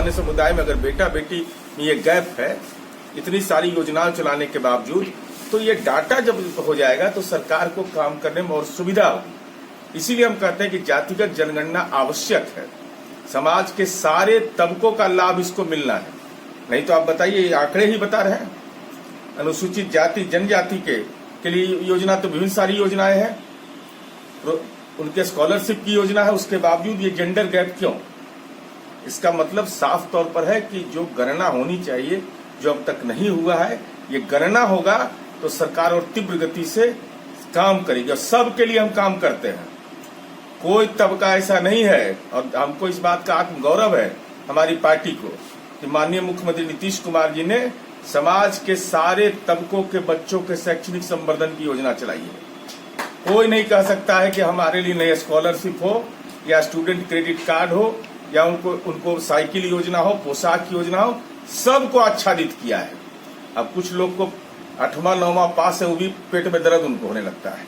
सामान्य समुदाय में अगर बेटा बेटी में ये गैप है, इतनी सारी योजनाएं चलाने के बावजूद, तो ये डाटा जब हो जाएगा तो सरकार को काम करने में और सुविधा होगी। इसीलिए हम कहते हैं कि जातिगत जनगणना आवश्यक है। समाज के सारे तबकों का लाभ इसको मिलना है। नहीं तो आप बताइए, आंकड़े ही बता रहे हैं, अनुसूचित जाति जनजाति के लिए योजना तो विभिन्न सारी योजनाएं हैं, उनके स्कॉलरशिप की योजना है, उसके बावजूद ये जेंडर गैप क्यों? इसका मतलब साफ तौर पर है कि जो गणना होनी चाहिए, जो अब तक नहीं हुआ है, ये गणना होगा तो सरकार और तीव्र गति से काम करेगी। और सबके लिए हम काम करते हैं, कोई तबका ऐसा नहीं है। और हमको इस बात का आत्मगौरव है हमारी पार्टी को कि माननीय मुख्यमंत्री नीतीश कुमार जी ने समाज के सारे तबकों के बच्चों के शैक्षणिक संवर्धन की योजना चलाई है। कोई नहीं कह सकता है कि हमारे लिए नई स्कॉलरशिप हो या स्टूडेंट क्रेडिट कार्ड हो या उनको साइकिल योजना हो, पोशाक योजना हो, सबको आच्छादित किया है। अब कुछ लोग को 8वां 9वां पास है, वो भी पेट में दर्द उनको होने लगता है।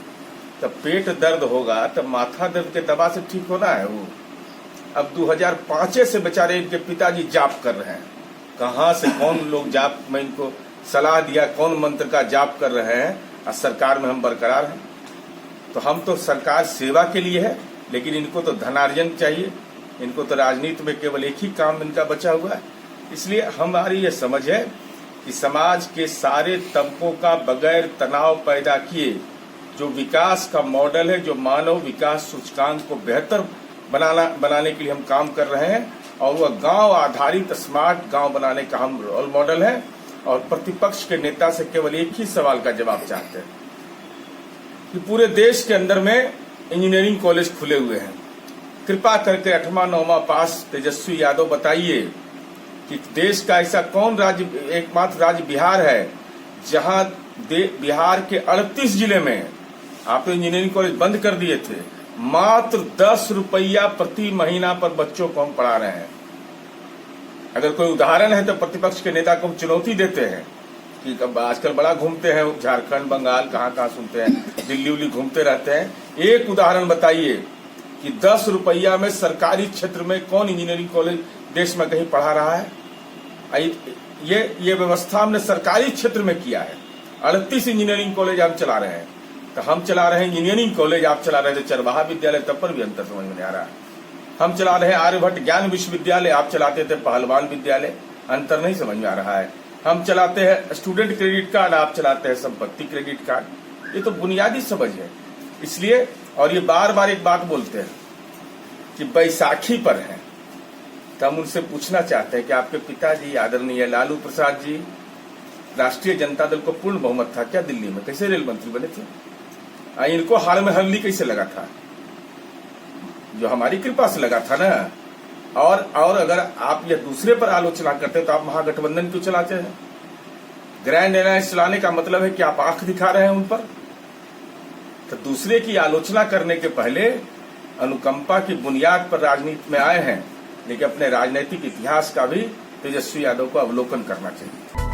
तब पेट दर्द होगा तब माथा दर्द के दवा से ठीक होना है वो। अब 2005 से बेचारे इनके पिताजी जाप कर रहे हैं। कहाँ से कौन लोग जाप में इनको सलाह दिया, कौन मंत्र का जाप कर रहे हैं, और सरकार में हम बरकरार हैं। तो हम तो सरकार सेवा के लिए है, लेकिन इनको तो धनार्जन चाहिए, इनको तो राजनीति में केवल एक ही काम इनका बचा हुआ है। इसलिए हमारी ये समझ है कि समाज के सारे तबकों का बगैर तनाव पैदा किए जो विकास का मॉडल है, जो मानव विकास सूचकांक को बेहतर बनाने के लिए हम काम कर रहे हैं, और वह गांव आधारित स्मार्ट गांव बनाने का हम रोल मॉडल है। और प्रतिपक्ष के नेता से केवल एक ही सवाल का जवाब चाहते हैं कि पूरे देश के अंदर में इंजीनियरिंग कॉलेज खुले हुए हैं, कृपा करके 8वां 9वां पास तेजस्वी यादव बताइए कि देश का ऐसा कौन राज्य, एकमात्र राज्य बिहार है जहां बिहार के 38 जिले में आप तो इंजीनियरिंग कॉलेज बंद कर दिए थे, मात्र 10 रुपया प्रति महीना पर बच्चों को हम पढ़ा रहे हैं। अगर कोई उदाहरण है तो प्रतिपक्ष के नेता को हम चुनौती देते हैं कि आजकल बड़ा घूमते हैं, झारखंड बंगाल कहाँ सुनते हैं, दिल्ली उल्ली घूमते रहते हैं। एक उदाहरण बताइए कि 10 रुपया में सरकारी क्षेत्र में कौन इंजीनियरिंग कॉलेज देश में कहीं पढ़ा रहा है? ये व्यवस्था हमने सरकारी क्षेत्र में किया है। 38 इंजीनियरिंग कॉलेज हम चला रहे हैं। तो हम चला रहे हैं इंजीनियरिंग कॉलेज, आप चला रहे थे चरवाहा विद्यालय, तब पर भी अंतर समझ में नहीं आ रहा है। हम चला रहे हैं आर्यभट्ट ज्ञान विश्वविद्यालय, आप चलाते थे पहलवान विद्यालय, अंतर नहीं समझ में आ रहा है। हम चलाते हैं स्टूडेंट क्रेडिट कार्ड, आप चलाते हैं संपत्ति क्रेडिट कार्ड। ये तो बुनियादी समझ है। इसलिए और ये बार बार एक बात बोलते हैं कि बैसाखी पर है, तो हम उनसे पूछना चाहते हैं कि आपके पिताजी आदरणीय लालू प्रसाद जी, राष्ट्रीय जनता दल को पूर्ण बहुमत था क्या दिल्ली में, कैसे रेल मंत्री बने थे? इनको हाल में हल्दी कैसे लगा था? जो हमारी कृपा से लगा था ना। और अगर आप ये दूसरे पर आलोचना करते तो आप महागठबंधन क्यों चलाते हैं? ग्रैंड अलायंस चलाने का मतलब है कि आप आंख दिखा रहे हैं उन पर। तो दूसरे की आलोचना करने के पहले अनुकंपा की बुनियाद पर राजनीति में आए हैं, लेकिन अपने राजनीतिक इतिहास का भी तेजस्वी यादव को अवलोकन करना चाहिए।